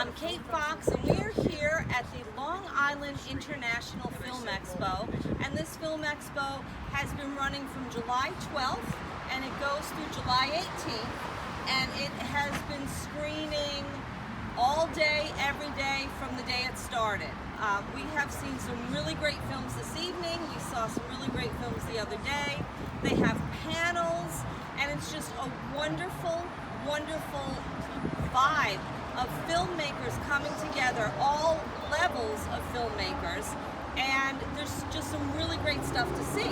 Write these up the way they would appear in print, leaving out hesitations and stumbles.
I'm Kate Fox, and we are here at the Long Island International Film Expo. And this Film Expo has been running from July 12th, and it goes through July 18th. And it has been screening all day, every day, from the day it started. We have seen some really great films this evening. We saw some really great films the other day. They have panels, and it's just a wonderful, wonderful vibe of filmmakers coming together, all levels of filmmakers, and there's just some really great stuff to see.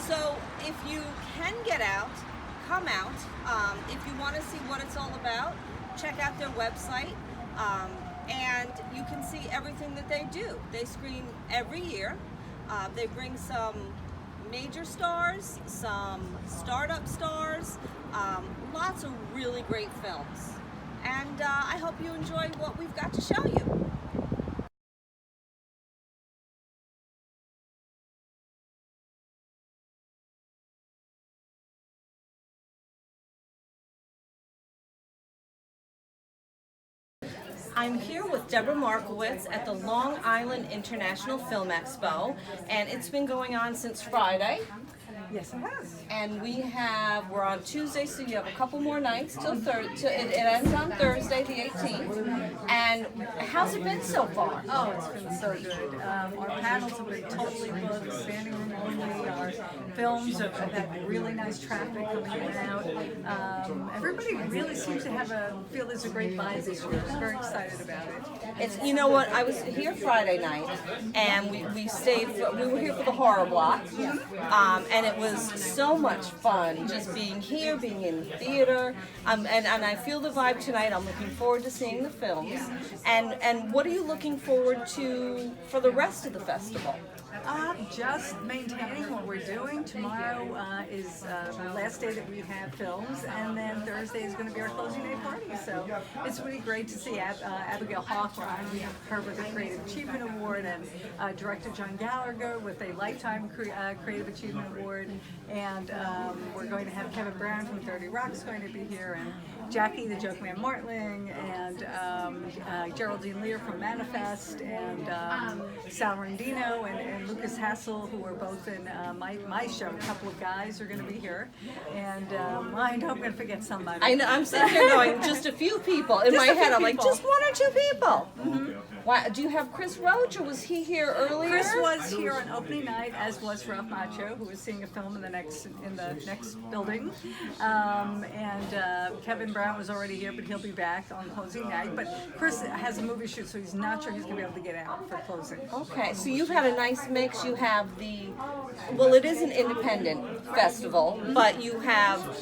So if you can get out, come out. If you want to see what it's all about, check out their website, and you can see everything that they do. They screen every year. They bring some major stars, some startup stars, lots of really great films. And I hope you enjoy what we've got to show you. I'm here with Deborah Markowitz at the Long Island International Film Expo, and it's been going on since Friday. Yes, it has. And we're on Tuesday, so you have a couple more nights till it ends on Thursday, the 18th. And how's it been so far? Oh, it's been so good. Our panels have been totally booked, standing room only. Our films have had really nice traffic coming in and out. Everybody really seems to feel there's a great vibe this year. I'm very excited about it. It's, you know what, I was here Friday night, and we were here for the horror block, and it was so much fun just being here, being in the theater, and I feel the vibe tonight. I'm looking forward to seeing the films. And what are you looking forward to for the rest of the festival? Just maintaining what we're doing. Tomorrow is the last day that we have films, and then Thursday is going to be our closing day party. So it's really great to see Abigail Hawthorne. We have her with a Creative Achievement Award, and director John Gallagher with a Lifetime Creative Achievement Award. And we're going to have Kevin Brown from 30 Rock's going to be here, and Jackie the Joke Man Martling, and Geraldine Lear from Manifest, and Sal Rendino, and Lucas Hassel, who are both in my show. A couple of guys are going to be here, and I know I'm going to forget somebody. I know, I'm sitting here going, just a few people. In my head, I'm like, just one or two people. Mm-hmm. Why, do you have Chris Roach, or was he here earlier? Chris was here on opening night, as was Ralph Macchio, who was seeing a film in the next building, and Kevin Brown was already here, but he'll be back on closing night. But Chris has a movie shoot, so he's not sure he's going to be able to get out for closing. Okay, so you've had a nice mix. You have it is an independent festival, but you have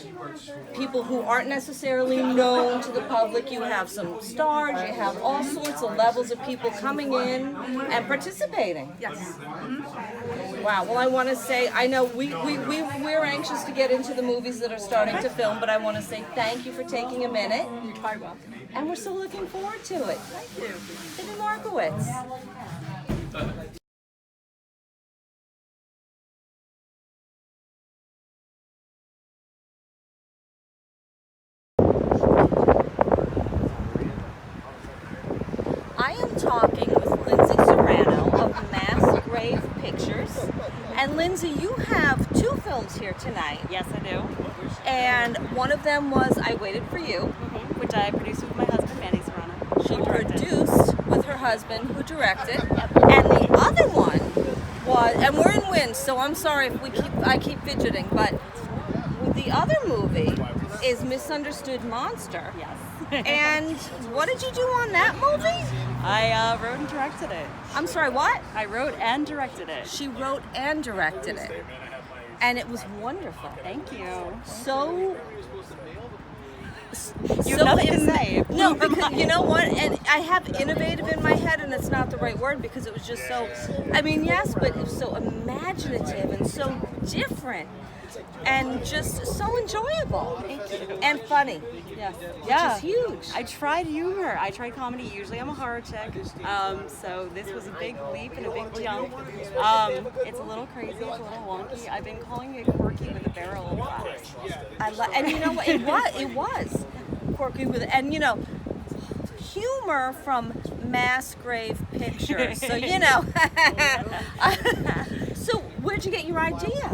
people who aren't necessarily known to the public. You have some stars. You have all sorts of levels of people coming in and participating. Yes. Mm-hmm. Wow. Well, I want to say, I know we're anxious to get into the movies that are starting to film, but I want to say thank you for taking a minute. You're quite welcome. And we're so looking forward to it. Thank you. Debbie Markowitz. I am talking with Lindsay Serrano of Mass Grave Pictures. And Lindsay, you have two films here tonight. Yes, I do. And one of them was I Waited for You. Mm-hmm. Which I produced with my husband, Manny Serrano. She produced with her husband, who directed. And the other one was, and we're in wind, so I'm sorry if I keep fidgeting, but the other movie is Misunderstood Monster. Yes. And what did you do on that movie? I wrote and directed it. I'm sorry, what? I wrote and directed it. She wrote and directed it. And it was wonderful. Thank you. So You have nothing to say. No, because you know what? And I have innovative in my head, and it's not the right word because it was just so, I mean, yes, but it was so imaginative and so different and just so enjoyable. Thank you. And funny. Yeah. Which is huge. I tried humor. I tried comedy. Usually I'm a horror chick. So this was a big leap and a big jump. It's a little crazy. It's a little wonky. I've been calling it quirky with a barrel of laughs. And you know what? It was quirky with, and you know, humor from Mass Grave Pictures. So, you know. So, where'd you get your idea?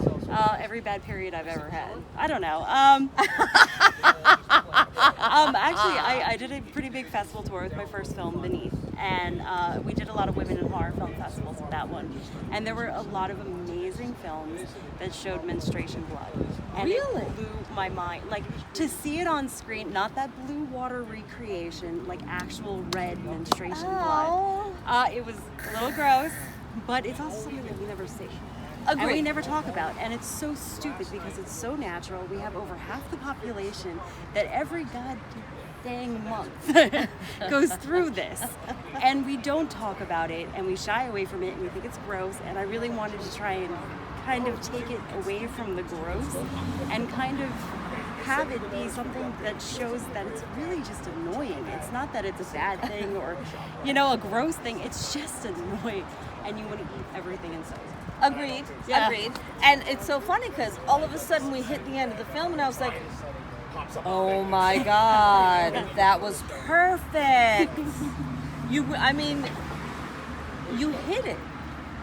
Every bad period I've ever had. I don't know. Actually, I did a pretty big festival tour with my first film, Beneath, and we did a lot of women in horror film festivals with that one. And there were a lot of amazing films that showed menstruation blood. And Really? It blew my mind. Like, to see it on screen, not that blue water recreation, like actual red menstruation blood. It was a little gross, but it's also something that we never see. And we Agreed. never talk about, and it's so stupid because it's so natural. We have over half the population that every dang month goes through this, and we don't talk about it, and we shy away from it, and we think it's gross. And I really wanted to try and kind of take it away from the gross and kind of have it be something that shows that it's really just annoying. It's not that it's a bad thing or, you know, a gross thing. It's just annoying, and you want to eat everything inside. Agreed. Yeah. Agreed. And it's so funny because all of a sudden we hit the end of the film and I was like, oh my God, that was perfect. You hit it.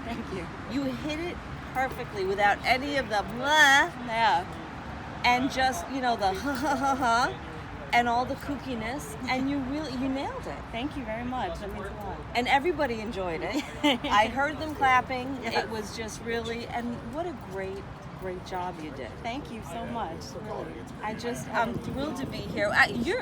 Thank you. You hit it perfectly without any of the blah Yeah. and just, you know, the ha ha ha ha and all the kookiness, and you nailed it. Thank you very much. That means a lot. And everybody enjoyed it. I heard them clapping. Yeah. It was just really, and what a great job you did. Thank you so much. Really. I'm thrilled to be here. You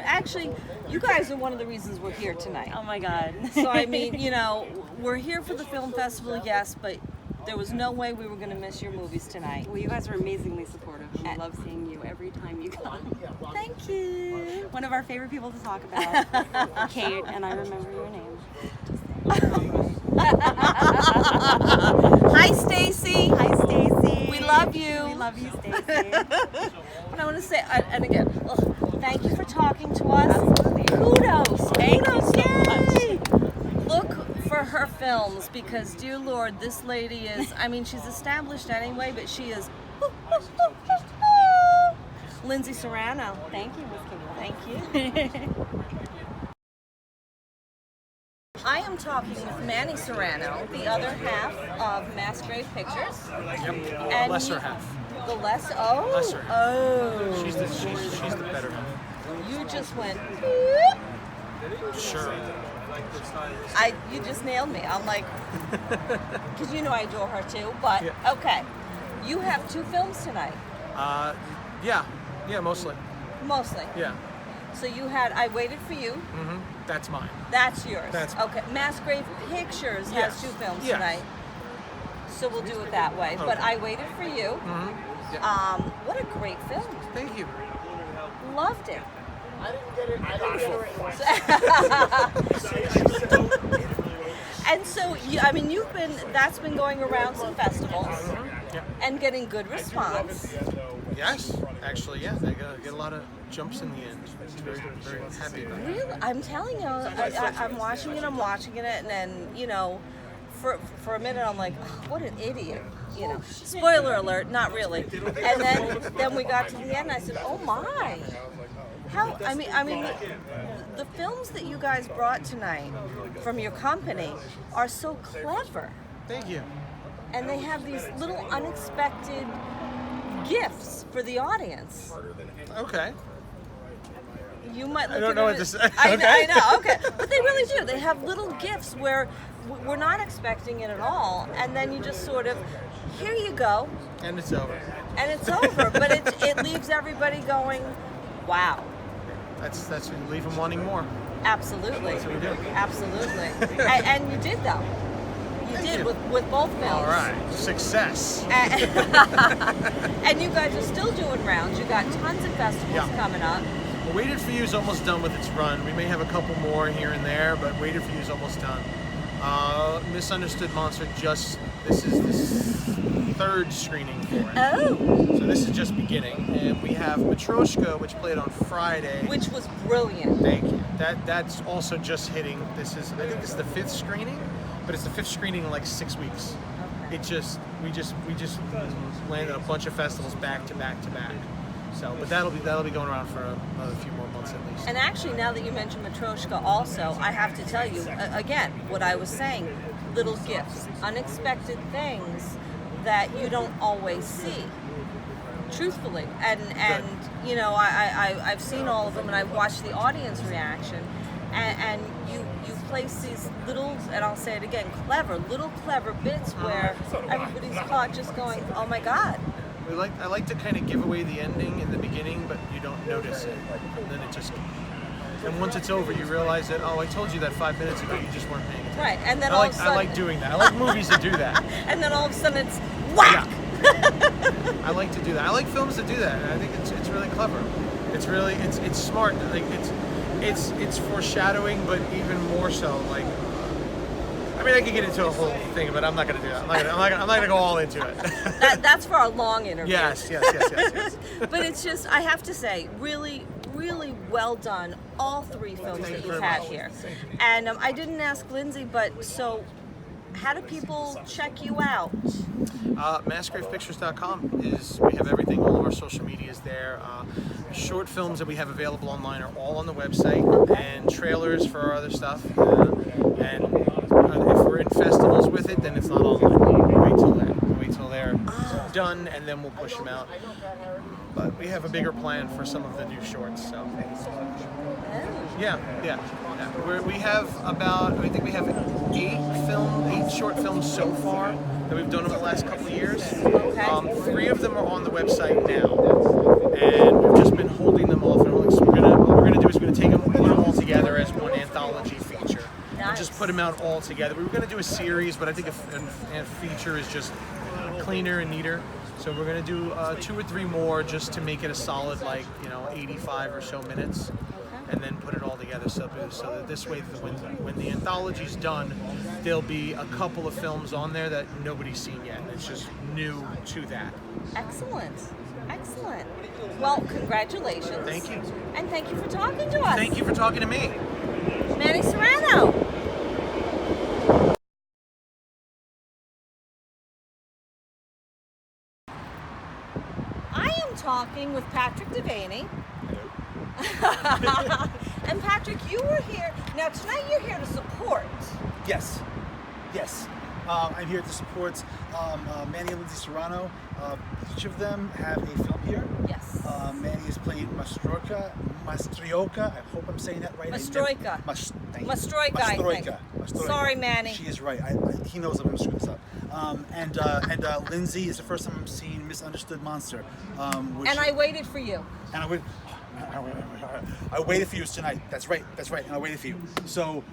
guys are one of the reasons we're here tonight. Oh my God. So I mean, you know, we're here for the film festival, yes, but there was no way we were going to miss your movies tonight. Well, you guys are amazingly supportive. I love seeing you every time you come. Thank you. One of our favorite people to talk about, Kate, and I remember your name. Hi, Stacy. Hi, Stacy. We love you. We love you, Stacy. But I want to say, and again, thank you for talking to us. Absolutely. Kudos. Thank you so Yay. Look for her films because, dear Lord, this lady is, I mean, she's established anyway, but she is Lindsay Serrano. Thank you, Miss Kate. Thank you. I am talking with Manny Serrano, the other half of Mass Grave Pictures. Yep. And Lesser half. The lesser. Oh. Lesser. Oh. She's the better half. You just went. Sure. You just nailed me. I'm like, because you know I adore her too. But Yeah. okay, you have 2 films tonight, Yeah, mostly. mostly. Yeah. So you had I Waited for You. That's mine. That's yours. That's- okay. Mass Grave Pictures Yes. has 2 films Yes. tonight. So we'll do it that way. But Okay. I Waited for You. Yeah. What a great film. Thank you. Loved it. And so, that's been going around some festivals Yeah. and getting good response. Yes. Actually, yeah. They get a lot of jumps in the end. Very, very happy about it. Really, I'm telling you, I'm watching it, and then, you know, for a minute I'm like, oh, what an idiot, you know. Spoiler alert, not really. And then we got to the end, and I said, oh my. How, I mean, the films that you guys brought tonight from your company are so clever, Thank you. and they have these little unexpected gifts for the audience. Okay. You might look I don't at know it what to as- say. I Okay. know, okay. But they really do. They have little gifts where we're not expecting it at all, and then you just sort of, here you go, And it's over. and it's over. But it leaves everybody going, wow. That's what leave them wanting more. Absolutely. That's what we do. Absolutely. And you did, though. You Thank did you. with both films. All right. Success. And you guys are still doing rounds. You got tons of festivals Yeah. coming up. Well, Waited for You is almost done with its run. We may have a couple more here and there, but Waited for You is almost done. Misunderstood Monster this is the 3rd screening for it. Oh. So this is just beginning. And we have Matryoshka, which played on Friday. Which was brilliant. Thank you. That's also just hitting. I think this is the 5th screening, but it's the 5th screening in like 6 weeks. Okay. We just landed a bunch of festivals back to back to back. So, but that'll be going around for another few more months at least. And actually, now that you mentioned Matryoshka also, I have to tell you, again, what I was saying, little gifts, unexpected things that you don't always see, truthfully. And you know, I've seen all of them, and I've watched the audience reaction, and you place these little, and I'll say it again, clever bits where everybody's caught just going, oh my God. I like to kind of give away the ending in the beginning, but you don't notice it, and then it just. And once it's over, you realize that, oh, I told you that 5 minutes ago, you just weren't paying attention. Right, and then I like doing that. I like movies that do that. And then all of a sudden it's whack. Yeah. I like to do that. I like films that do that. And I think it's really clever. It's smart. Like it's foreshadowing, but even more so. Like, I mean, I could get into a whole thing, but I'm not going to do that. I'm not going to go all into it. That's for a long interview. Yes. But it's just, I have to say, really, really well done, all three films that you've had here. And I didn't ask Lindsay, but so how do people check you out? MassGravePictures.com we have everything. All of our social media is there. Short films that we have available online are all on the website, and trailers for our other stuff. And if we're in festivals with it, then it's not online. Wait till they're done, and then we'll push them out. But we have a bigger plan for some of the new shorts. So yeah. We have I think we have 8 short films so far that we've done over the last couple of years. Okay. 3 of them are on the website now, and we've just been holding them off. And what we're gonna do is we're gonna take them, put them all together as one anthology feature. Nice. And just put them out all together. We were gonna do a series, but I think a feature is just cleaner and neater. So we're gonna do 2 or 3 more just to make it a solid, 85 or so minutes, and then put it all together. So that this way, when the anthology's done, there'll be a couple of films on there that nobody's seen yet, and it's just new to that. Excellent. Well, congratulations. Thank you. And thank you for talking to us. Thank you for talking to me. Manny Serrano. Talking with Patrick Devaney. And Patrick, you were here. Now tonight you're here to support. Yes. I'm here to support Manny and Lindsay Serrano. Each of them have a film here. Yes. Manny has played Mastryoka. I hope I'm saying that right. Mastroika. Mastroika, I think. Sorry, Manny. She is right. He knows I'm going to screw this up. And Lindsay is the first time I'm seeing Misunderstood Monster. And I waited for you. And I waited for you tonight. That's right. And I waited for you. So,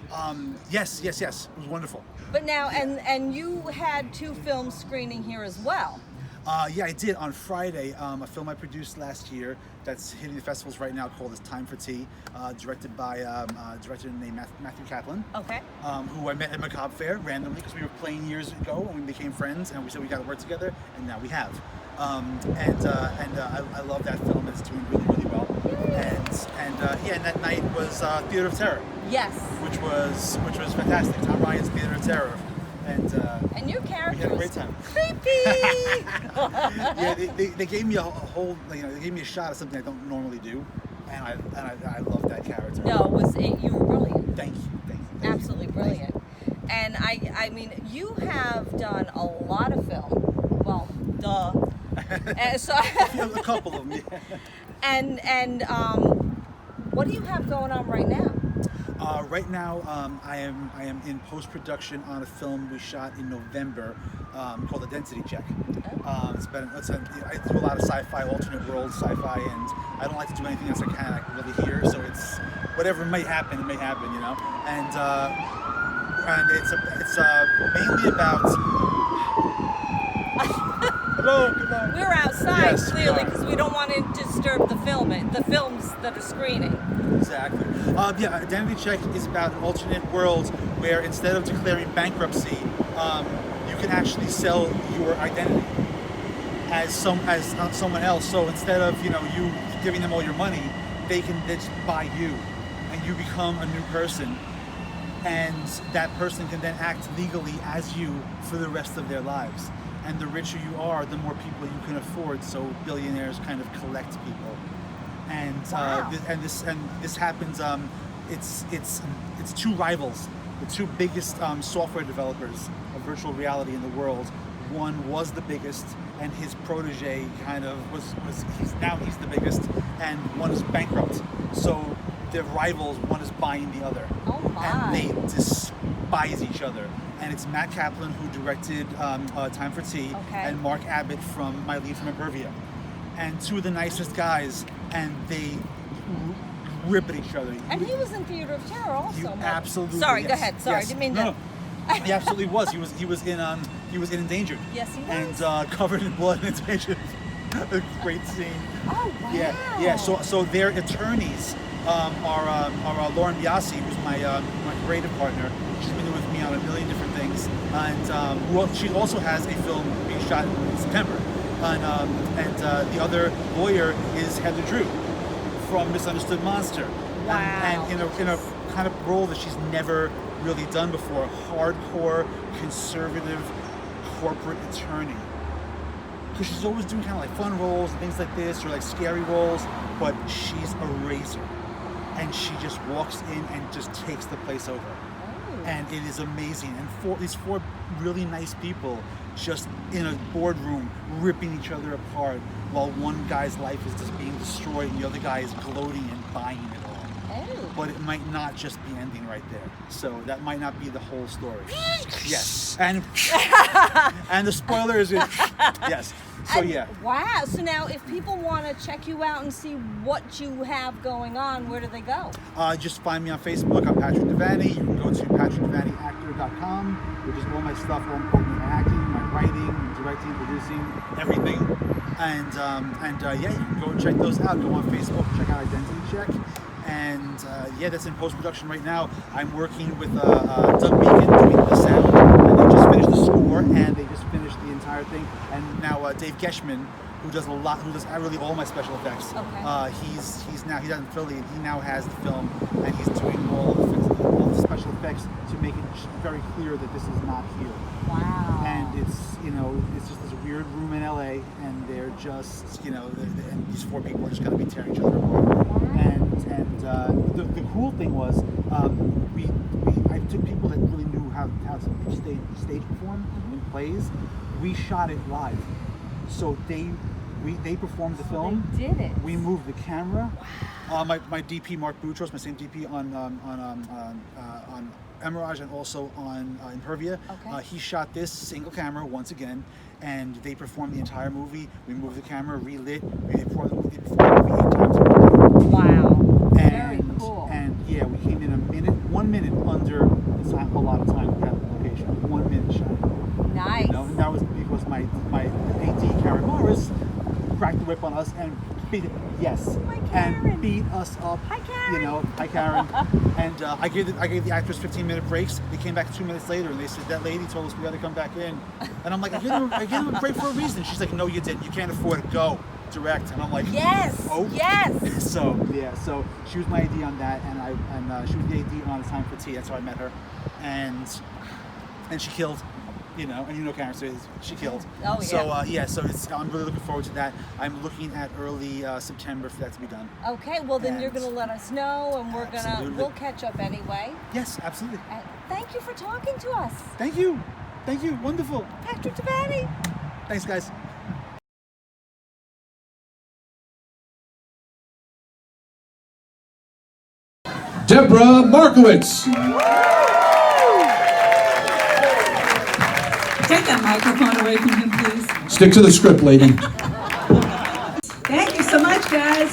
yes. It was wonderful. But now, and you had 2 films screening here as well. Yeah, I did on Friday. A film I produced last year that's hitting the festivals right now called Time for Tea, directed by a director named Matthew Kaplan. Okay. Who I met at Macabre Fair randomly because we were playing years ago and we became friends and we said we got to work together, and now we have. I love that film. It's doing really, really well. And that night was Theater of Terror. Yes. Which was fantastic. Tom Ryan's Theater of Terror. And your character we had a great time. Creepy. Yeah, they gave me a whole, they gave me a shot of something I don't normally do, and I love that character. No, you were brilliant. Thank you. Absolutely brilliant. And I mean, you have done a lot of film. Well, duh. And so a couple of them. Yeah. And what do you have going on right now? Right now, I am in post-production on a film we shot in November called Identity Check. I do a lot of sci-fi, alternate world sci-fi, and I don't like to do anything that's kind of really here. So it's whatever might happen, it may happen, And it's mainly about. Hello, goodbye. We're outside, Yes, we clearly, are. because we don't want to disturb the films that are screening. Exactly. Identity Check is about an alternate world where instead of declaring bankruptcy, you can actually sell your identity as someone else. So instead of you giving them all your money, they just buy you, and you become a new person, and that person can then act legally as you for the rest of their lives. and the richer you are, the more people you can afford. So billionaires kind of collect people, and this happens. It's two rivals, the two biggest software developers of virtual reality in the world. One was the biggest, and his protege kind of he's the biggest, and one is bankrupt. So they're rivals. One is buying the other, and they despise each other. And it's Matt Kaplan who directed Time for Tea, and Mark Abbott from My Liife from Impervia, and two of the nicest guys, and they rip at each other. And he was in Theater of Terror also. Absolutely. Sorry, yes, go ahead. Sorry, yes. didn't mean No, to. he absolutely was. He was in Endangered. Yes, he was. And covered in blood and Endangered. A great scene. Oh wow. Yeah. So their attorneys are Lauren Biasi, who's my creative partner. She's been with me on a million different things, and she also has a film being shot in September. And the other lawyer is Heather Drew from Misunderstood Monster. Wow. And in a kind of role that she's never really done before, hardcore, conservative, corporate attorney. Because she's always doing kind of like fun roles and things like this, or like scary roles, but she's a razor. And she just walks in and just takes the place over. And it is amazing. And these four really nice people just in a boardroom ripping each other apart while one guy's life is just being destroyed and the other guy is gloating and buying it all. But it might not just be ending right there. So that might not be the whole story. Yes. And the spoiler is yes. So yeah. Wow. So now if people want to check you out and see what you have going on, where do they go? Just find me on Facebook. I'm Patrick Devaney. You can go to patrickdevaneyactor.com, which is all my stuff, all important acting, my writing, directing, producing, everything. And yeah, you can go and check those out. Go on Facebook, check out Identity Check. And yeah, that's in post-production right now. I'm working with Doug Meekin doing the sound, and they just finished the score, and they just finished the entire thing. And now Dave Geschman, who does really all my special effects. He's out in Philly, and he now has the film, and he's doing all the special effects to make it very clear that this is not here. Wow. And it's just this weird room in LA, and they're just, and these four people are just going to be tearing each other apart. And the cool thing was, I took people that really knew how to stage perform in plays. We shot it live, so they performed the film. They did it. We moved the camera. Wow. My DP Mark Boutros, my same DP on Emirage and also on Impervia. He shot this single camera once again, and they performed the entire movie. We moved the camera, relit. They performed the movie 8 times. Wow. Very cool. And yeah, we came in 1 minute under a lot of time we had at the location. 1 minute shot. Nice. And that was because my AD Karen Morris cracked the whip on us and beat us up. Hi, Karen. Hi Karen. And I gave the actors 15-minute breaks. They came back 2 minutes later and they said, that lady told us we got to come back in. And I'm like, I gave them a break for a reason. She's like, no, you didn't. You can't afford to go direct. And I'm like, yes. Oh Yes. So she was my AD on that, and she was the AD on Time for Tea. That's how I met her, and she killed. And Karen, so she killed. Oh yeah. So I'm really looking forward to that. I'm looking at early September for that to be done. Okay, well then you're gonna let us know, and we'll catch up anyway. Yes, absolutely. Thank you for talking to us. Thank you, wonderful. Patrick Devaney. Thanks, guys. Deborah Markowitz. Take that microphone away from him, please. Stick to the script, lady. Thank you so much, guys.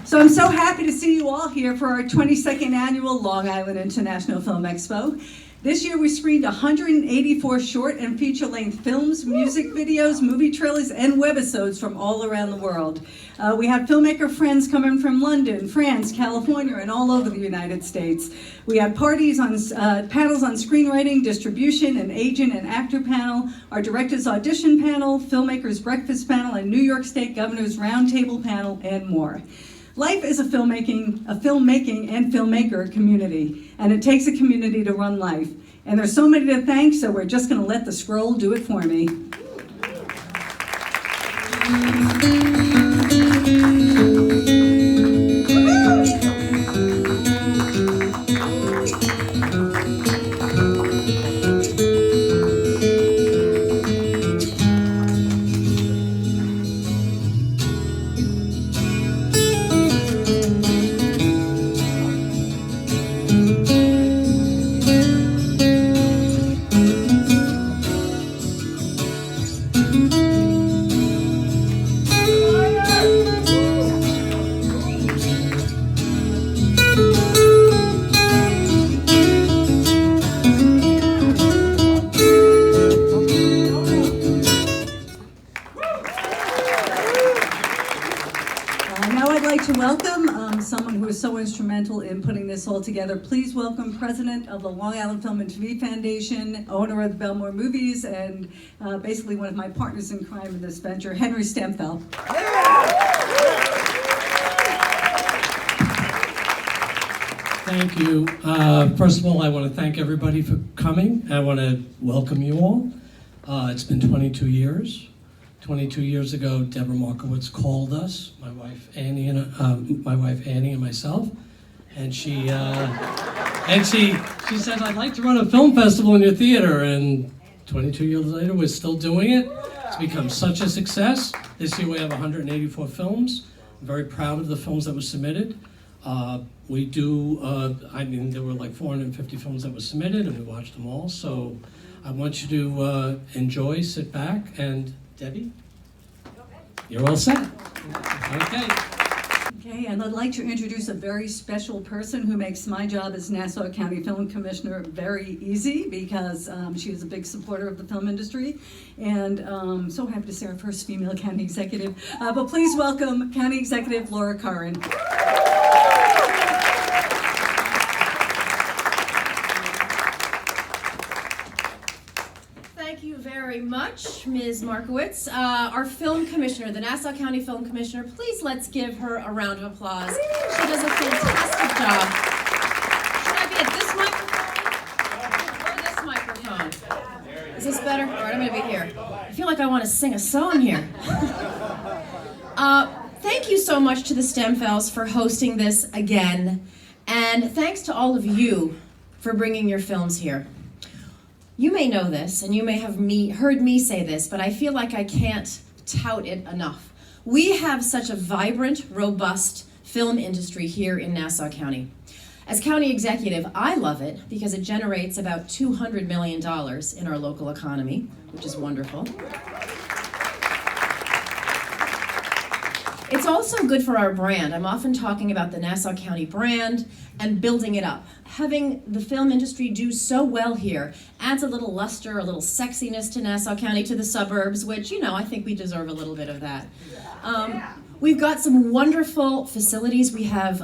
So I'm so happy to see you all here for our 22nd annual Long Island International Film Expo. This year we screened 184 short and feature-length films, music videos, movie trailers, and webisodes from all around the world. We had filmmaker friends coming from London, France, California, and all over the United States. We had panels on screenwriting, distribution, an agent and actor panel, our director's audition panel, filmmakers breakfast panel, and New York State Governor's roundtable panel, and more. Life is a filmmaking and filmmaker community, and it takes a community to run Life. And there's so many to thank, so we're just going to let the scroll do it for me. Now I'd like to welcome someone who is so instrumental in putting this all together. Please welcome President of the Long Island Film and TV Foundation, owner of the Belmore Movies, and basically one of my partners in crime in this venture, Henry Stemfeld. Thank you. First of all, I want to thank everybody for coming. I want to welcome you all. It's been 22 years. 22 years ago, Deborah Markowitz called us, my wife Annie and myself, and she said, "I'd like to run a film festival in your theater." And 22 years later, we're still doing it. It's become such a success. This year we have 184 films. I'm very proud of the films that were submitted. We do, there were like 450 films that were submitted, and we watched them all. So I want you to enjoy, sit back, and Debbie, you're all set. Okay. Okay, and I'd like to introduce a very special person who makes my job as Nassau County Film Commissioner very easy, because she is a big supporter of the film industry, and so happy to see our first female county executive. But please welcome County Executive Laura Curran. Thank you very much, Ms. Markowitz. Our film commissioner, the Nassau County Film Commissioner, please let's give her a round of applause. She does a fantastic job. Should I be at this microphone or this microphone? Is this better? All right, I'm going to be here. I feel like I want to sing a song here. Thank you so much to the Stemfelds for hosting this again, and thanks to all of you for bringing your films here. You may know this, and you may have heard me say this, but I feel like I can't tout it enough. We have such a vibrant, robust film industry here in Nassau County. As county executive, I love it because it generates about $200 million in our local economy, which is wonderful. It's also good for our brand. I'm often talking about the Nassau County brand and building it up. Having the film industry do so well here adds a little luster, a little sexiness to Nassau County, to the suburbs, which, you know, I think we deserve a little bit of that. We've got some wonderful facilities. We have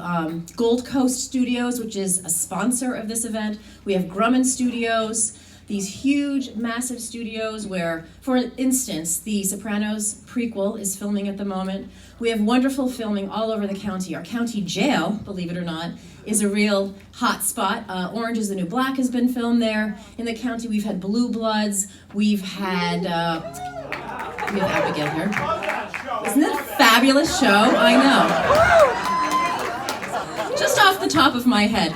Gold Coast Studios, which is a sponsor of this event. We have Grumman Studios, these huge, massive studios where, for instance, the Sopranos prequel is filming at the moment. We have wonderful filming all over the county. Our county jail, believe it or not, is a real hot spot. Orange is the New Black has been filmed there. In the county, we've had Blue Bloods. We have Abigail here. Isn't that a fabulous show? I know. Just off the top of my head.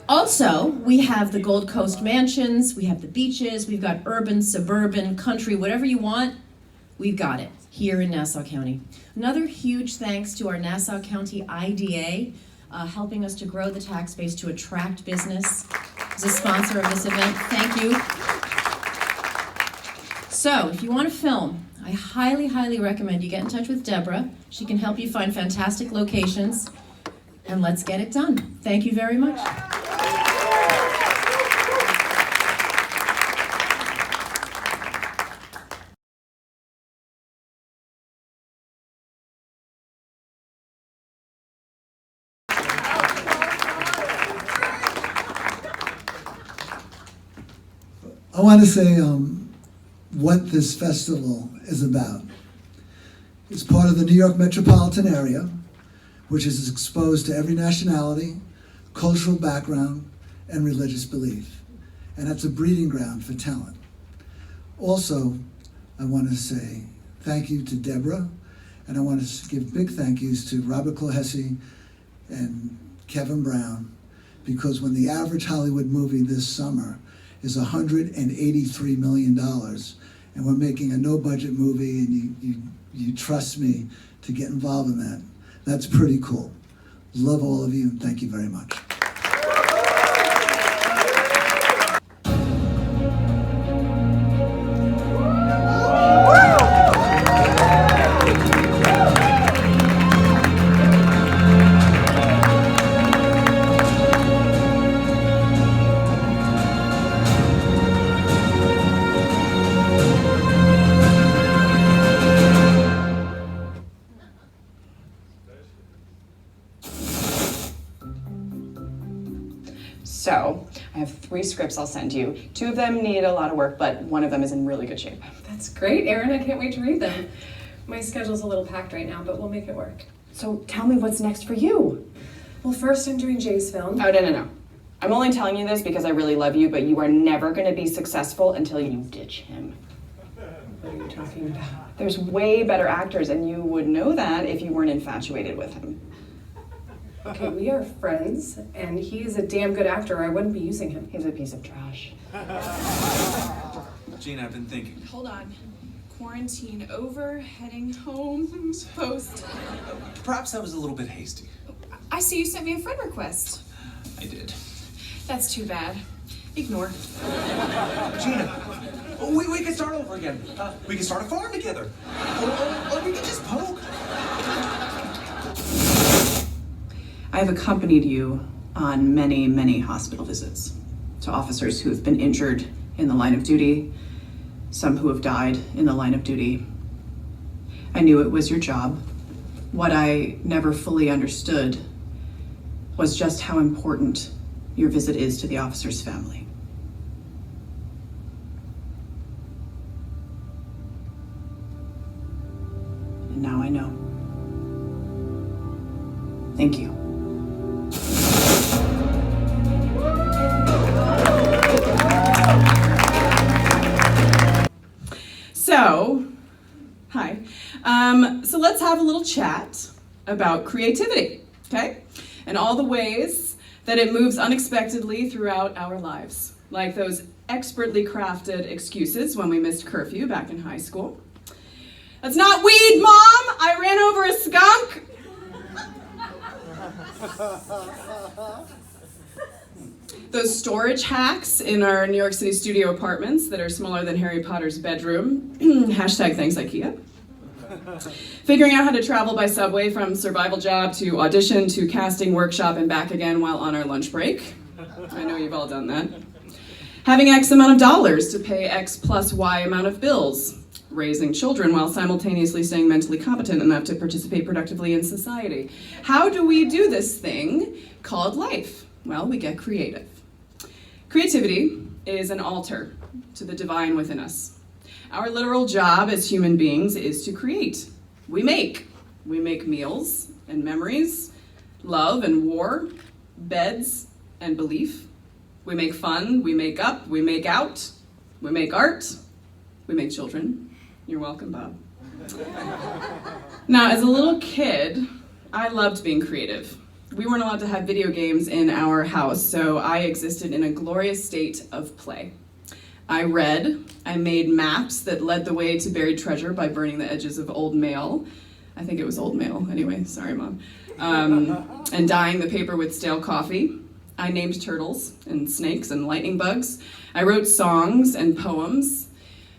Also, we have the Gold Coast mansions, we have the beaches, we've got urban, suburban, country, whatever you want, we've got it here in Nassau County. Another huge thanks to our Nassau County IDA, helping us to grow the tax base to attract business as a sponsor of this event. Thank you. So, if you want to film, I highly, highly recommend you get in touch with Deborah. She can help you find fantastic locations, and let's get it done. Thank you very much. I want to say what this festival is about. It's part of the New York metropolitan area, which is exposed to every nationality, cultural background, and religious belief. And that's a breeding ground for talent. Also, I want to say thank you to Deborah, and I want to give big thank yous to Robert Clohessy and Kevin Brown, because when the average Hollywood movie this summer is $183 million, and we're making a no-budget movie, and you trust me to get involved in that, that's pretty cool. Love all of you, and thank you very much. So, I have 3 scripts I'll send you. 2 of them need a lot of work, but 1 of them is in really good shape. That's great, Erin. I can't wait to read them. My schedule's a little packed right now, but we'll make it work. So tell me what's next for you. Well, first I'm doing Jay's film. Oh, no. I'm only telling you this because I really love you, but you are never going to be successful until you ditch him. What are you talking about? There's way better actors, and you would know that if you weren't infatuated with him. Okay, we are friends, and he's a damn good actor. I wouldn't be using him. He's a piece of trash. Gina, I've been thinking. Hold on. Quarantine over, heading home, post. Perhaps I was a little bit hasty. I see you sent me a friend request. I did. That's too bad. Ignore. Gina, we can start over again. We can start a farm together. Or we can just poke. I have accompanied you on many, many hospital visits to officers who have been injured in the line of duty, some who have died in the line of duty. I knew it was your job. What I never fully understood was just how important your visit is to the officer's family. And now I know. Thank you. So, hi. So let's have a little chat about creativity, okay? And all the ways that it moves unexpectedly throughout our lives, like those expertly crafted excuses when we missed curfew back in high school. That's not weed, Mom! I ran over a skunk! Those storage hacks in our New York City studio apartments that are smaller than Harry Potter's bedroom. Hashtag thanks IKEA. Figuring out how to travel by subway from survival job to audition to casting workshop and back again while on our lunch break. I know you've all done that. Having X amount of dollars to pay X plus Y amount of bills. Raising children while simultaneously staying mentally competent enough to participate productively in society. How do we do this thing called life? Well, we get creative. Creativity is an altar to the divine within us. Our literal job as human beings is to create. We make meals and memories, love and war, beds and belief. We make fun, we make up, we make out, we make art, we make children. You're welcome, Bob. Now, as a little kid, I loved being creative. We weren't allowed to have video games in our house, so I existed in a glorious state of play. I read, I made maps that led the way to buried treasure by burning the edges of old mail. I think it was old mail, anyway, sorry, Mom. And dyeing the paper with stale coffee. I named turtles and snakes and lightning bugs. I wrote songs and poems.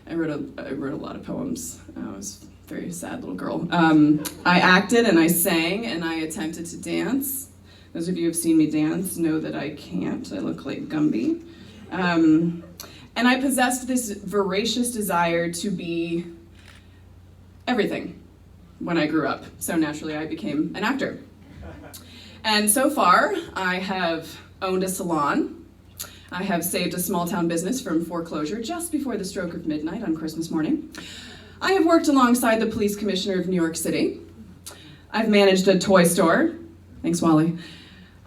I wrote a lot of poems. I was a very sad little girl. I acted and I sang and I attempted to dance. Those of you who have seen me dance know that I can't. I look like Gumby. And I possessed this voracious desire to be everything when I grew up. So naturally I became an actor. And so far, I have owned a salon. I have saved a small town business from foreclosure just before the stroke of midnight on Christmas morning. I have worked alongside the police commissioner of New York City. I've managed a toy store. Thanks, Wally.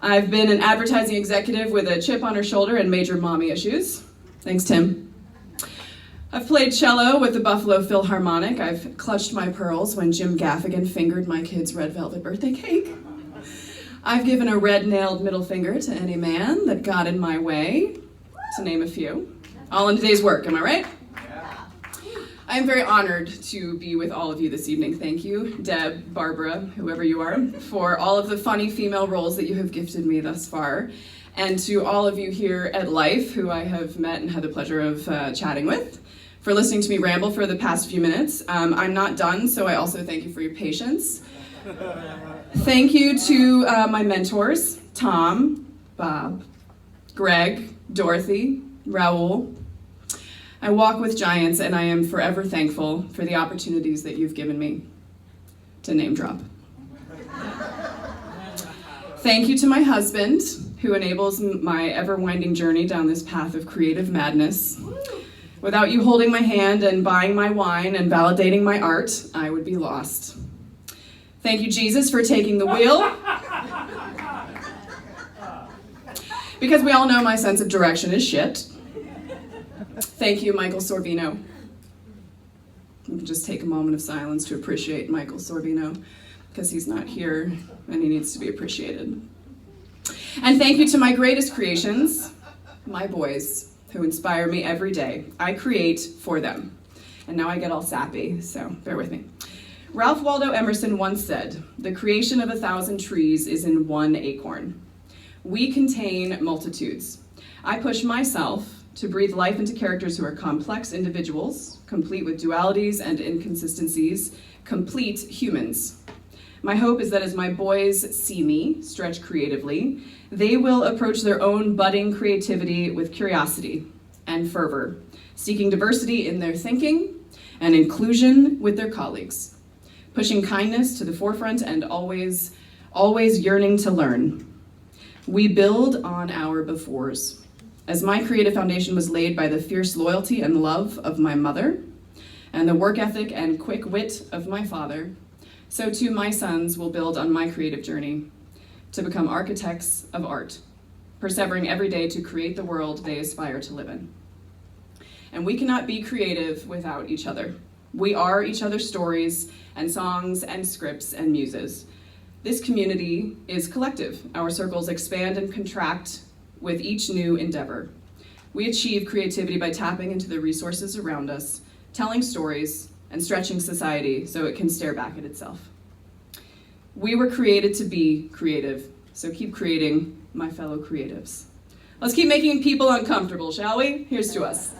I've been an advertising executive with a chip on her shoulder and major mommy issues. Thanks, Tim. I've played cello with the Buffalo Philharmonic. I've clutched my pearls when Jim Gaffigan fingered my kid's red velvet birthday cake. I've given a red-nailed middle finger to any man that got in my way, to name a few. All in today's work, am I right? I'm very honored to be with all of you this evening. Thank you, Deb, Barbara, whoever you are, for all of the funny female roles that you have gifted me thus far. And to all of you here at Life, who I have met and had the pleasure of chatting with, for listening to me ramble for the past few minutes. I'm not done, so I also thank you for your patience. Thank you to my mentors, Tom, Bob, Greg, Dorothy, Raoul. I walk with giants, and I am forever thankful for the opportunities that you've given me to name drop. Thank you to my husband, who enables my ever-winding journey down this path of creative madness. Without you holding my hand and buying my wine and validating my art, I would be lost. Thank you, Jesus, for taking the wheel. Because we all know my sense of direction is shit. Thank you, Michael Sorvino. We can just take a moment of silence to appreciate Michael Sorvino, because he's not here and he needs to be appreciated. And thank you to my greatest creations, my boys, who inspire me every day. I create for them. And now I get all sappy, so bear with me. Ralph Waldo Emerson once said, "The creation of 1,000 trees is in one acorn." We contain multitudes. I push myself to breathe life into characters who are complex individuals, complete with dualities and inconsistencies, complete humans. My hope is that as my boys see me stretch creatively, they will approach their own budding creativity with curiosity and fervor, seeking diversity in their thinking and inclusion with their colleagues, pushing kindness to the forefront and always yearning to learn. We build on our befores. As my creative foundation was laid by the fierce loyalty and love of my mother, and the work ethic and quick wit of my father, so too my sons will build on my creative journey to become architects of art, persevering every day to create the world they aspire to live in. And we cannot be creative without each other. We are each other's stories and songs and scripts and muses. This community is collective. Our circles expand and contract with each new endeavor. We achieve creativity by tapping into the resources around us, telling stories, and stretching society so it can stare back at itself. We were created to be creative, so keep creating, my fellow creatives. Let's keep making people uncomfortable, shall we? Here's to us.